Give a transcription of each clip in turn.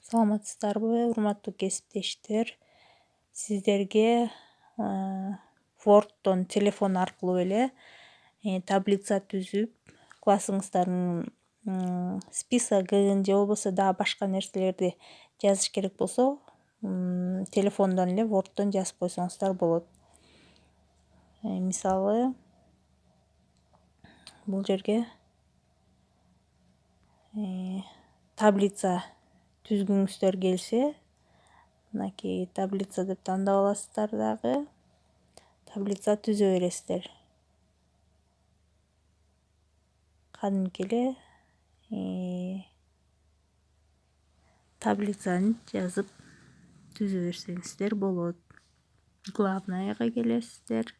Саламатсыздарбы, урматтуу кесиптештер. Сиздерге Word'тон телефон аркылуу эле таблица түзүп, классыңыздардын списогун же болбосо дагы башка нерселерди жазыш керек болсо, телефондон эле Word'тон жазып койсоңуздар болот. Мисалы, бул жерге таблица түзгүңүздөр келсе, мынакей таблица деп тандап аласыздар, дагы таблица түзө бересиздер. Кадимки эле таблицаны жазып түзө берсеңиздер болот. Главныйга келесиздер.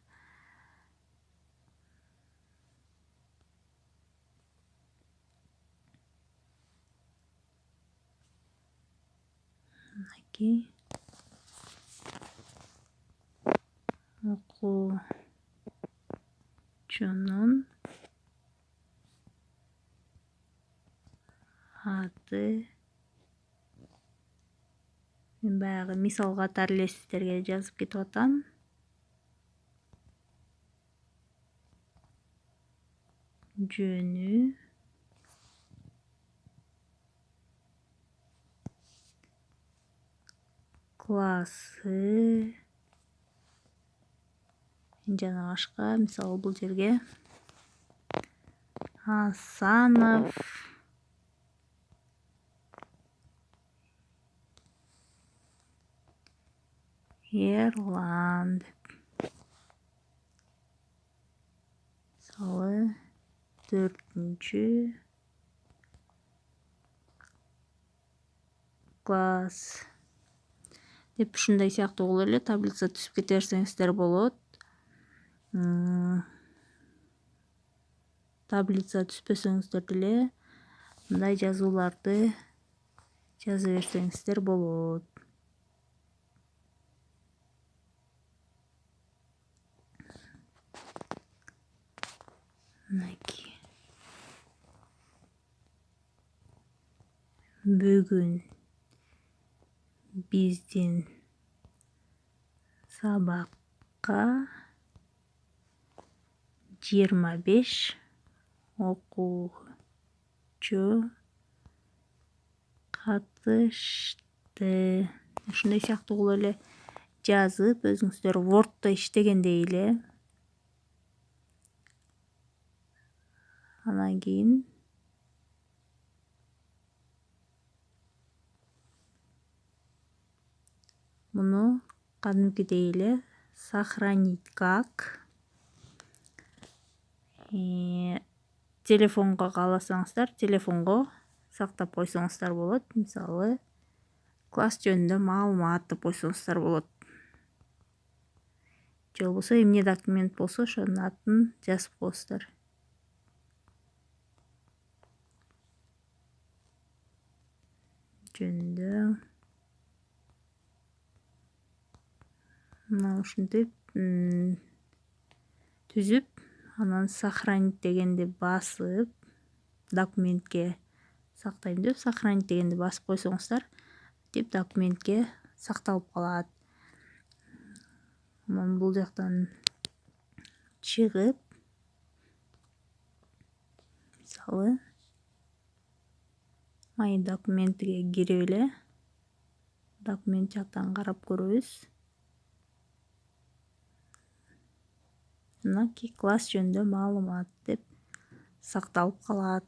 Мынакей окуучунун аты, мен баягы мисал катары эле сиздерге жазып кетип атам. Жөнү, классы жана башка. Мисалы, бул жерге Асанов Ерлан деп, мисалы 4-класс деп ушундай сыяктуу кылып эле таблица түзүп кете берсеңиздер болот. Таблица түзбөсөңүздөр деле мындай жазууларды жаза берсеңиздер болот. Мынакей. Бүгүн биздин сабакка 25 окуучу катышты. Ушундай сыяктуу кылып эле жазып, өзүңүздөр Word'то иштегендей эле. Анан кийин муну кадимкидей эле сохранить как, телефонго кааласаңыздар, телефонго сактап койсоңуздар болот. Мисалы, класс жөнүндө маалымат деп койсоңуздар болот. Же болбосо эмне документ болсо ошонун атын жазып коесуздар. Жөнүндө мына ушинтип түзүп, анан сохранить дегенди басып, документке сактайм деп сохранить дегенди басып койсоңуздар, деп документке сакталып калат. Анан бул жактан чыгып, мисалы, мои документиге кирип эле документ жактан карап көрөбүз. Мынакей класс жөнүндө маалымат деп сакталып калат.